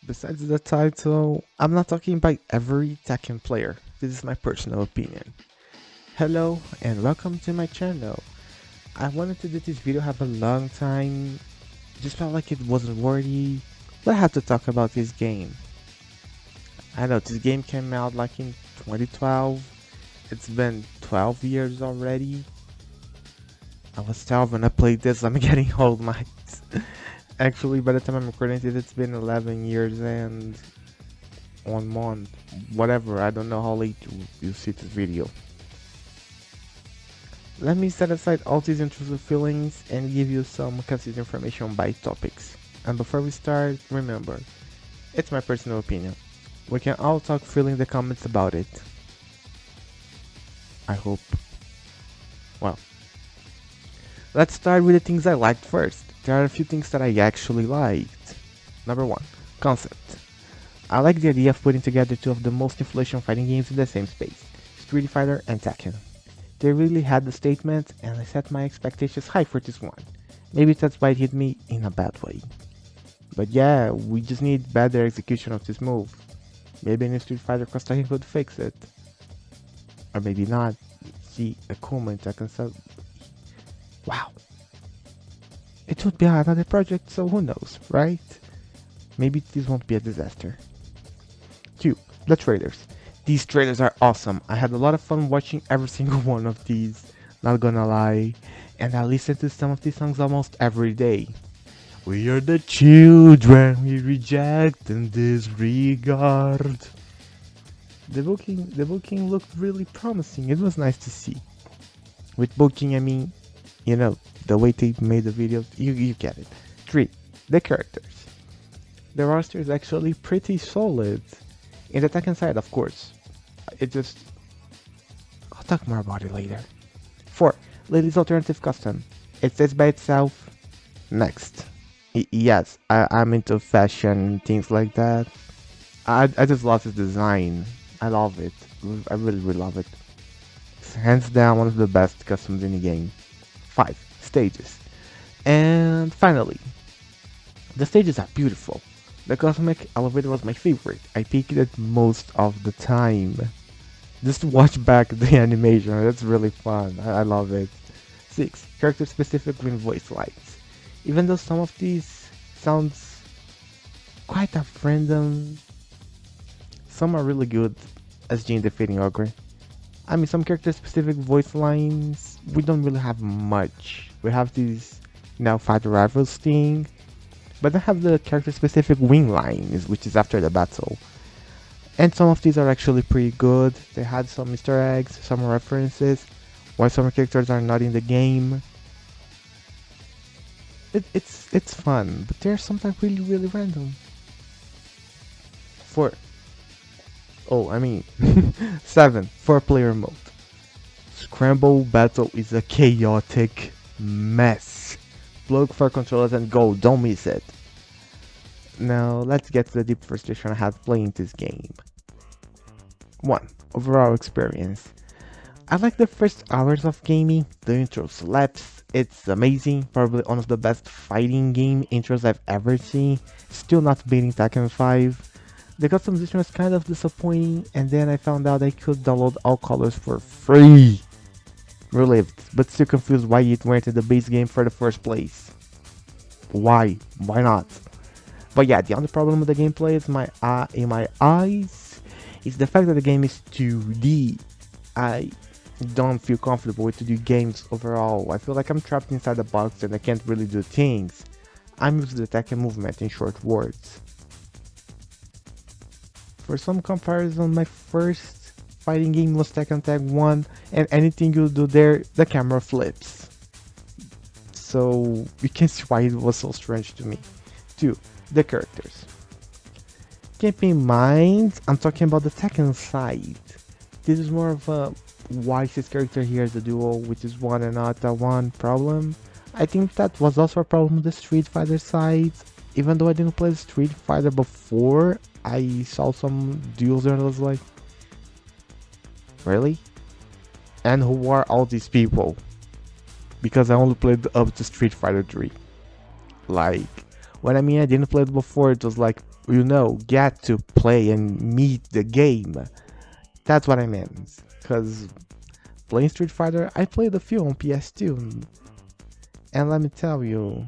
Besides the title, I'm not talking about every Tekken player. This is my personal opinion. Hello and welcome to my channel. I wanted to do this video have a long time. Just felt like it wasn't worthy, but I had to talk about this game. I know this game came out like in 2012. It's been 12 years already. I was 12 when I played this. I'm getting old, Mike. Actually, by the time I'm recording this, it's been 11 years and 1 month. Whatever, I don't know how late you see this video. Let me set aside all these intrusive feelings and give you some concise information by topics. And before we start, remember, it's my personal opinion. We can all talk freely in the comments about it. I hope. Well, let's start with the things I liked first. There are a few things that I actually liked. Number 1. Concept. I like the idea of putting together two of the most influential fighting games in the same space, Street Fighter and Tekken. They really had the statement, and I set my expectations high for this one. Maybe that's why it hit me in a bad way. But yeah, we just need better execution of this move. Maybe a new Street Fighter cross Tekken could fix it. Or maybe not. See, a comment Tekken sub. Wow. It would be another project, so who knows, right? Maybe this won't be a disaster. 2. The trailers. These trailers are awesome. I had a lot of fun watching every single one of these, not gonna lie. And I listen to some of these songs almost every day. We are the children we reject and disregard. The booking looked really promising. It was nice to see. With booking, I mean, you know, the way they made the videos, you get it. 3. The characters. The roster is actually pretty solid. In the Tekken side, of course. I'll talk more about it later. 4. Ladies Alternative Custom. It says by itself. Next. Yes, I'm into fashion and things like that. I just love his design. I love it. I really love it. It's hands down one of the best customs in the game. 5. Stages. And finally, the stages are beautiful. The cosmic elevator was my favorite. I peeked it most of the time. Just to watch back the animation, that's really fun. I love it. 6. Character specific green voice lines. Even though some of these sounds quite a random, some are really good as Jin defeating Ogre. I mean, some character specific voice lines, we don't really have much. We have these now fight rivals thing, but then have the character specific wing lines, which is after the battle. And some of these are actually pretty good. They had some Easter eggs, some references, why some characters are not in the game. It's fun, but they're sometimes really random. 4. Oh, I mean, 7. 4-player mode. Scramble battle is a chaotic mess. Plug for controllers and go, don't miss it. Now, let's get to the deep frustration I had playing this game. 1. Overall experience. I like the first hours of gaming. The intro slaps. It's amazing. Probably one of the best fighting game intros I've ever seen. Still not beating Tekken 5. The customization was kind of disappointing, and then I found out I could download all colors for free. Relieved, but still confused why it went in the base game for the first place. Why? Why not? But yeah, the only problem with the gameplay is in my eyes is the fact that the game is 2D. I don't feel comfortable with 2D games overall. I feel like I'm trapped inside a box and I can't really do things. I'm used to the Tekken movement in short words. For some comparison, my first fighting game was Tekken Tag 1, and anything you do there, the camera flips. So you can see why it was so strange to me. 2. The characters. Keep in mind, I'm talking about the Tekken side. This is more of a why is this character here as a duo, which is one and not a one problem. I think that was also a problem with the Street Fighter side. Even though I didn't play Street Fighter before, I saw some duels and I was like, really? And who are all these people? Because I only played up to Street Fighter 3. Like, when I mean I didn't play it before, it was like get to play and meet the game. That's what I meant. Because playing Street Fighter, I played a few on PS2. And let me tell you,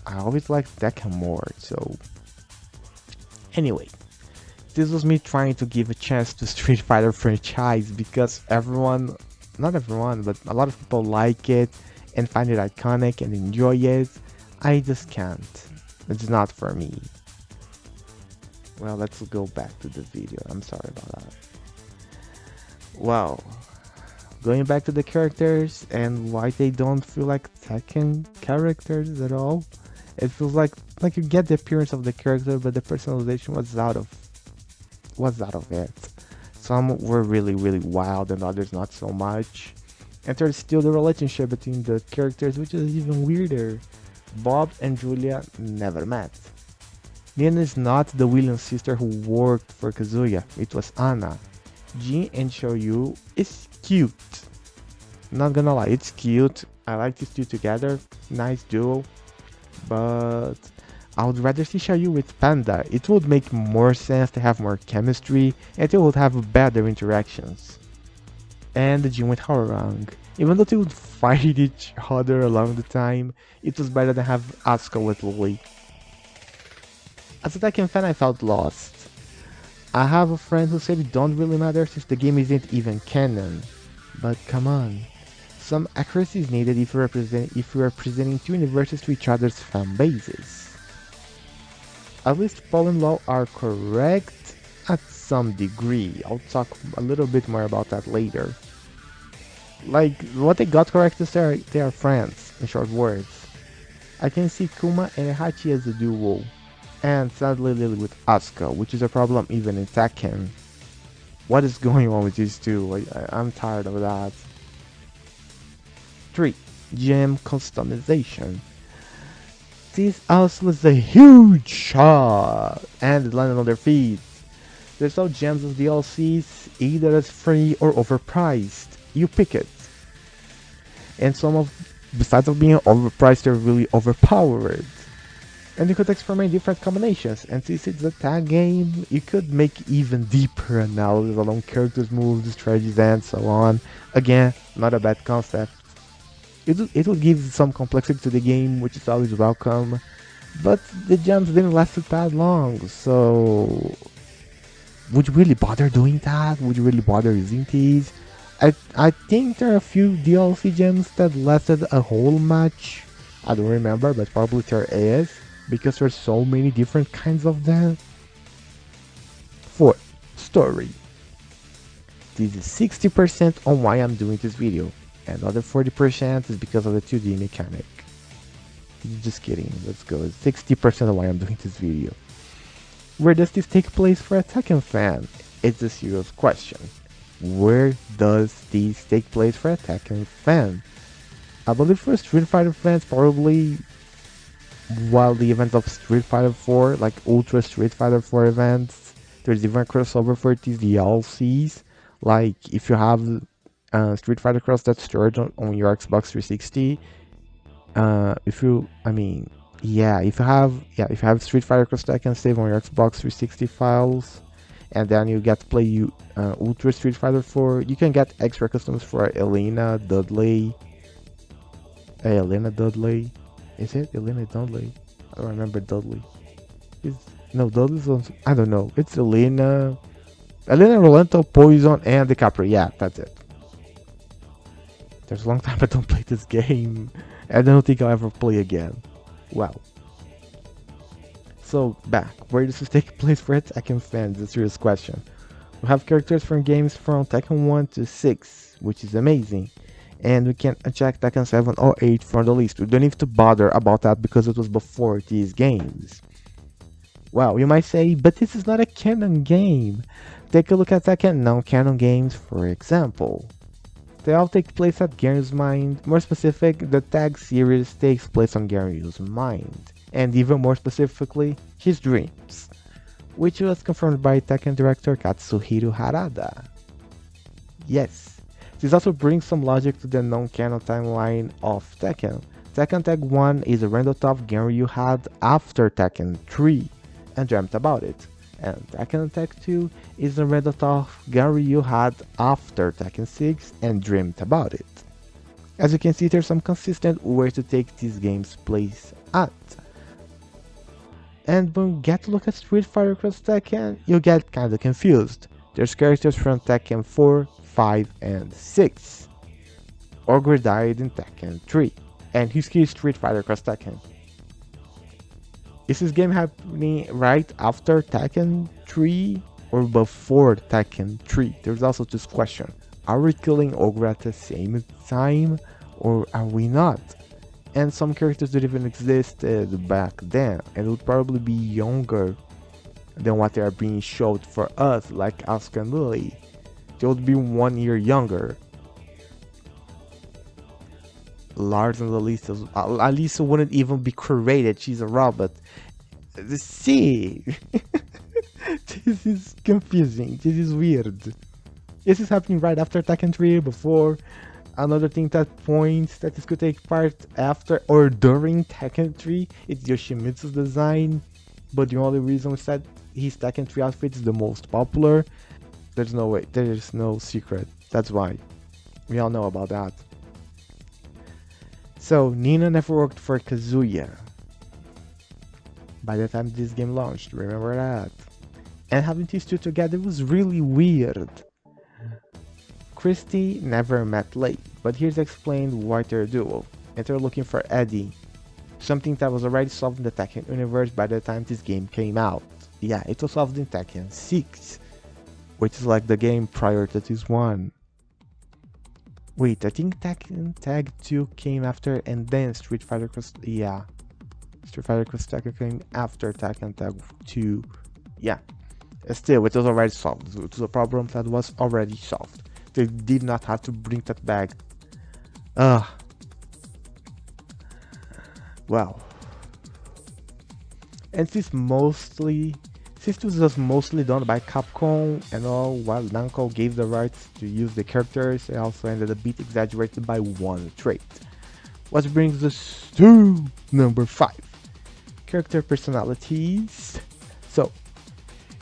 I always liked Tekken more. So, anyway, this was me trying to give a chance to Street Fighter franchise because not everyone, but a lot of people like it and find it iconic and enjoy it. I just can't. It's not for me. Well, let's go back to the video. I'm sorry about that. Well, going back to the characters and why they don't feel like Tekken characters at all. It feels like you get the appearance of the character, but the personalization was out of it. Some were really, really wild and others not so much. And there's still the relationship between the characters, which is even weirder. Bob and Julia never met. Nina is not the Williams sister who worked for Kazuya, it was Anna. Jin and Shoyu is cute. Not gonna lie, it's cute. I like these two together, nice duo. But I would rather see Shoyu with Panda. It would make more sense to have more chemistry and they would have better interactions. And Jin with Harurang. Even though they would fight each other along the time, it was better than have Asuka with Lily. As a Tekken fan, I felt lost. I have a friend who said it don't really matter since the game isn't even canon. But come on. Some accuracy is needed if you are presenting two universes to each other's fan bases. At least Paul and Law are correct at some degree. I'll talk a little bit more about that later. Like, what they got correct is they are friends, in short words. I can see Kuma and Hachi as a duo, and sadly Lily with Asuka, which is a problem even in Tekken. What is going on with these two? I'm tired of that. 3. Gem customization. This also was a huge shot, and it landed on their feet. They sell gems as DLCs, either as free or overpriced. You pick it. And besides of being overpriced, they're really overpowered. And you could experiment different combinations, and since it's a tag game, you could make even deeper analysis along characters' moves, strategies, and so on. Again, not a bad concept. It will give some complexity to the game, which is always welcome, but the gems didn't last that long, so would you really bother doing that? Would you really bother using these? I think there are a few DLC gems that lasted a whole match. I don't remember, but probably there is, because there's so many different kinds of them. 4. Story. This is 60% on why I'm doing this video. And the other 40% is because of the 2D mechanic. Just kidding, let's go. 60% of why I'm doing this video. Where does this take place for a Tekken fan? It's a serious question. Where does this take place for a Tekken fan? I believe for Street Fighter fans, probably while the events of Street Fighter 4, like Ultra Street Fighter 4 events, there's even a crossover for these DLCs. Like if you have Street Fighter Cross that's stored on your Xbox 360. If you have Street Fighter Cross Tekken save on your Xbox 360 files, and then you get to play Ultra Street Fighter 4. You can get extra customs for Elena Dudley. Is it Elena Dudley? I don't remember Dudley. Dudley's on. I don't know. It's Elena, Rolento, Poison, and DiCaprio. Yeah, that's it. There's a long time I don't play this game. I don't think I'll ever play again. Wow. So, back. Where does this take place for a Tekken fans? It's a serious question. We have characters from games from Tekken 1 to 6, which is amazing. And we can check Tekken 7 or 8 from the list. We don't need to bother about that because it was before these games. Well, you might say, but this is not a canon game. Take a look at Tekken non-canon games, for example. They all take place at Gary's mind. More specific, the tag series takes place on Gary's mind. And even more specifically, his dreams. Which was confirmed by Tekken director Katsuhiro Harada. Yes, this also brings some logic to the non-canon timeline of Tekken. Tekken Tag 1 is a random top game you had after Tekken 3 and dreamt about it. And Tekken Tag 2 is a random top game you had after Tekken 6 and dreamt about it. As you can see, there's some consistent ways to take these games' place at. And when you get to look at Street Fighter Cross Tekken, you get kinda confused. There's characters from Tekken 4, 5, and 6. Ogre died in Tekken 3, and he's key Street Fighter Cross Tekken. Is this game happening right after Tekken 3 or before Tekken 3? There's also this question. Are we killing Ogre at the same time or are we not? And some characters that even existed back then and would probably be younger than what they are being showed for us, like Asuka and Lily. They would be 1 year younger. Lars and Alisa wouldn't even be created, she's a robot. See, this is confusing, this is weird. This is happening right after Tekken 3, before. Another thing that points that this could take part after or during Tekken 3 is Yoshimitsu's design, but the only reason is that his Tekken 3 outfit is the most popular. There's no way, there's no secret, that's why. We all know about that. So, Nina never worked for Kazuya by the time this game launched, remember that? And having these two together was really weird. Christy never met Lei, but here's explained why they're a duo, and they're looking for Eddie, something that was already solved in the Tekken universe by the time this game came out. Yeah, it was solved in Tekken 6, which is like the game prior to this one. Wait, I think Tekken Tag 2 came after and then Street Fighter Cross... yeah. Street Fighter Cross Tekken came after Tekken Tag 2. Yeah. Still, it was already solved. It was a problem that was already solved. They did not have to bring that back. Wow. And this was just mostly done by Capcom and all, while Namco gave the rights to use the characters, it also ended a bit exaggerated by one trait. What brings us to number 5. Character personalities. So,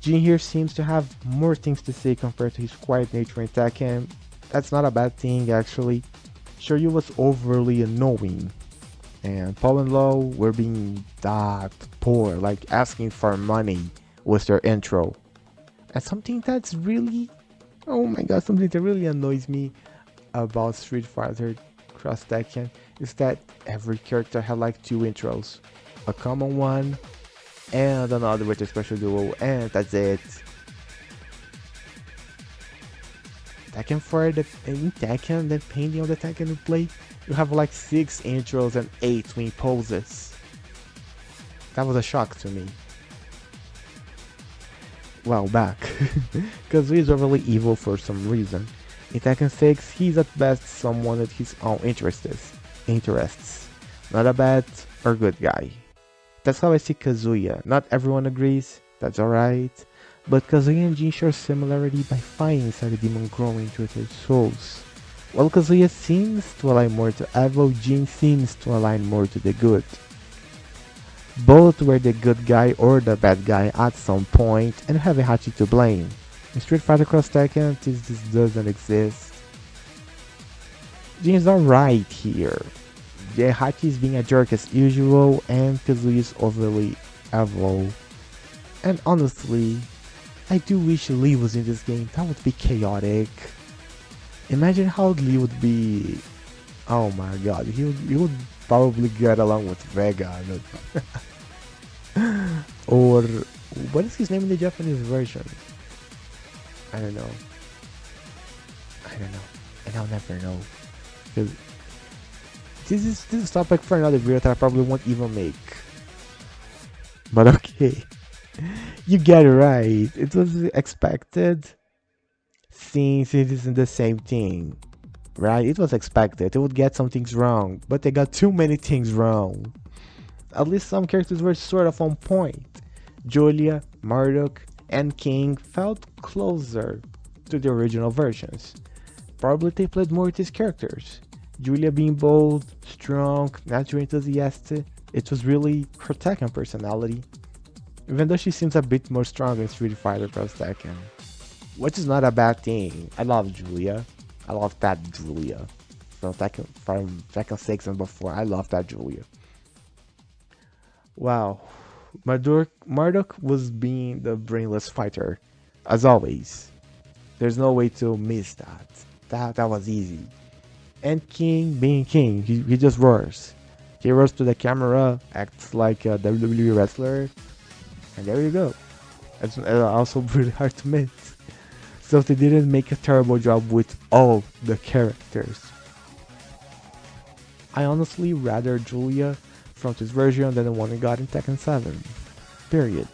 Jin here seems to have more things to say compared to his quiet nature in Tekken. That's not a bad thing actually. Shiryu was overly annoying. And Paul and Lo were being that poor, like asking for money was their intro. And something that's really, oh my god, something that really annoys me about Street Fighter Cross Tekken is that every character had like 2 intros. A common one and another with a special duo, and that's it. Tekken 4, in Tekken, depending on the Tekken you play, you have like 6 intros and 8 twin poses. That was a shock to me. Well, back. Kazuya is overly evil for some reason. In Tekken 6, he's at best someone with his own interests. Not a bad or good guy. That's how I see Kazuya. Not everyone agrees, that's alright. But Kazuya and Jin share similarity by fighting inside a demon growing through their souls. While Kazuya seems to align more to evil, Jin seems to align more to the good. Both were the good guy or the bad guy at some point and have a Hachi to blame. In Street Fighter Cross Tekken, this doesn't exist. Jin is alright here. The Hachi is being a jerk as usual and Kazuya is overly evil. And honestly, I do wish Lee was in this game, that would be chaotic. Imagine how Lee would be. Oh my god, he would probably get along with Vega. Or what is his name in the Japanese version? I don't know. And I'll never know. This is a topic for another video that I probably won't even make. But okay. You get it right. It was expected since it isn't the same thing. Right? It was expected. They would get some things wrong, but they got too many things wrong. At least some characters were sort of on point. Julia, Marduk, and King felt closer to the original versions. Probably they played more with these characters. Julia being bold, strong, naturally enthusiastic. It was really her Tekken personality. Even though she seems a bit more strong in Street Fighter Bros. Tekken. Which is not a bad thing. I love Julia. I love that Julia. From Tekken 6 and before. I love that Julia. Wow. Marduk was being the brainless fighter. As always. There's no way to miss that. That was easy. And King being King. He just roars. He roars to the camera, acts like a WWE wrestler. And there you go. It's also really hard to miss. So they didn't make a terrible job with all the characters. I honestly rather Julia from this version than the one we got in Tekken 7. Period.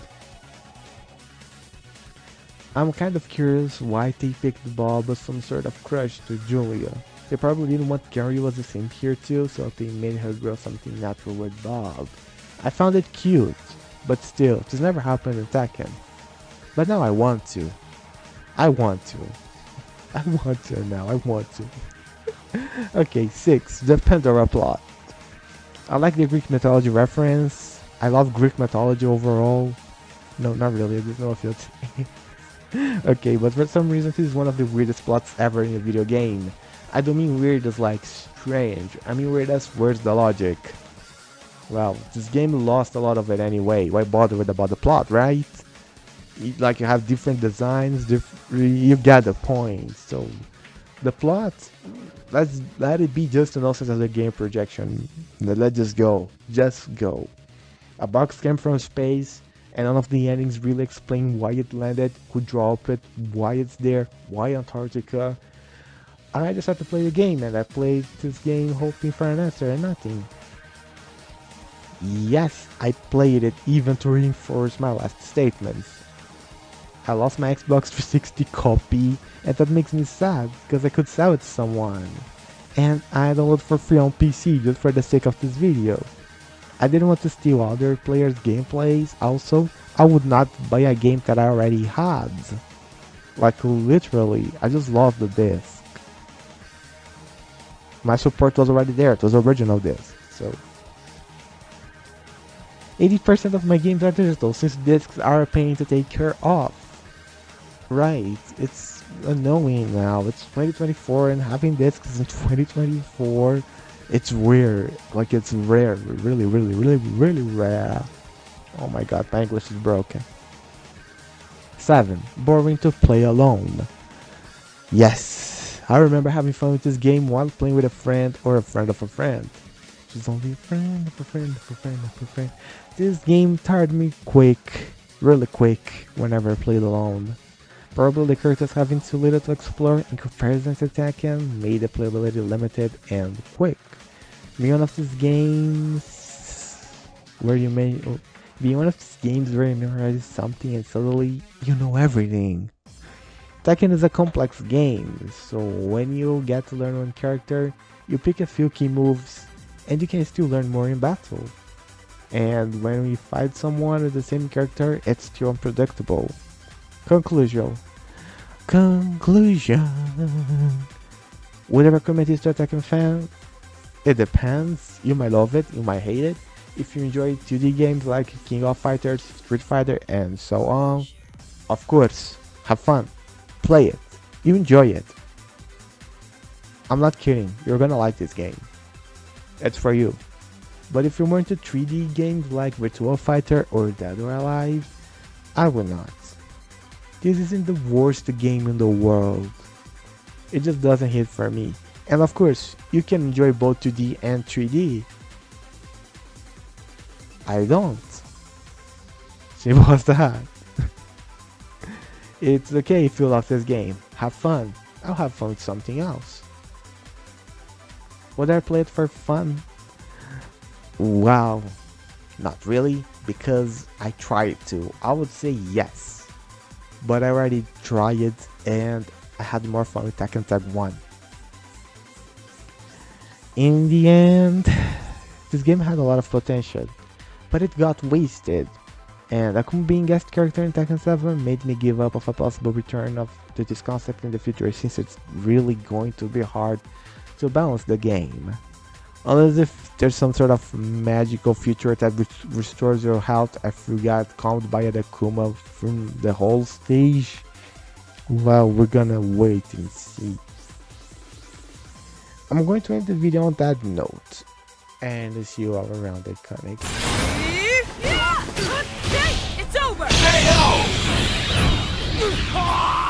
I'm kind of curious why they picked Bob as some sort of crush to Julia. They probably didn't want Gary was the same here too, so they made her grow something natural with Bob. I found it cute, but still, this never happened in Tekken. But now I want to. I want to now, I want to. Okay, 6. The Pandora plot. I like the Greek mythology reference. I love Greek mythology overall. No, not really, there's no appeal to me. Okay, but for some reason this is one of the weirdest plots ever in a video game. I don't mean weird as like strange, I mean weird as where's the logic? Well, this game lost a lot of it anyway, why bother with about the plot, right? Like you have different designs, you get the point. So the plot, let it be just an nonsense as a game projection. Let's just go. A box came from space, and none of the endings really explain why it landed, who dropped it, why it's there, why Antarctica. And I decided to play the game, and I played this game hoping for an answer and nothing. Yes, I played it even to reinforce my last statements. I lost my Xbox 360 copy, and that makes me sad, because I could sell it to someone. And I downloaded for free on PC just for the sake of this video. I didn't want to steal other players' gameplays, also, I would not buy a game that I already had. Like literally, I just lost the disc. My support was already there, it was original disc, so... 80% of my games are digital, since discs are a pain to take care of. Right, it's annoying now, it's 2024 and having discs in 2024, it's weird, like it's rare, really rare. Oh my god, my English is broken. 7. Boring to play alone. Yes, I remember having fun with this game while playing with a friend or a friend of a friend. She's only a friend of a friend of a friend of a friend. This game tired me really quick whenever I played alone. Probably the characters having too little to explore in comparison to Tekken made the playability limited and quick. Being one of these games where you memorize something and suddenly you know everything. Tekken is a complex game, so when you get to learn one character, you pick a few key moves and you can still learn more in battle. And when we fight someone with the same character, it's still unpredictable. Conclusion. Would I recommend this to a Tekken fan? It depends. You might love it, you might hate it. If you enjoy 2D games like King of Fighters, Street Fighter, and so on, of course, have fun. Play it. You enjoy it. I'm not kidding. You're gonna like this game. It's for you. But if you're more into 3D games like Virtua Fighter or Dead or Alive, I will not. This isn't the worst game in the world. It just doesn't hit for me. And of course, you can enjoy both 2D and 3D. I don't. Simple as that. It's okay if you love this game. Have fun. I'll have fun with something else. Would I play it for fun? Wow. Not really, because I tried to. I would say yes. But I already tried it and I had more fun with Tekken Tag 1. In the end, this game had a lot of potential, but it got wasted. And Akuma being guest character in Tekken 7 made me give up of a possible return to this concept in the future, since it's really going to be hard to balance the game. Unless if there's some sort of magical feature that restores your health after you got calmed by a Akuma from the whole stage. Well, we're gonna wait and see. I'm going to end the video on that note, and see you all around the comics. It's over! KO!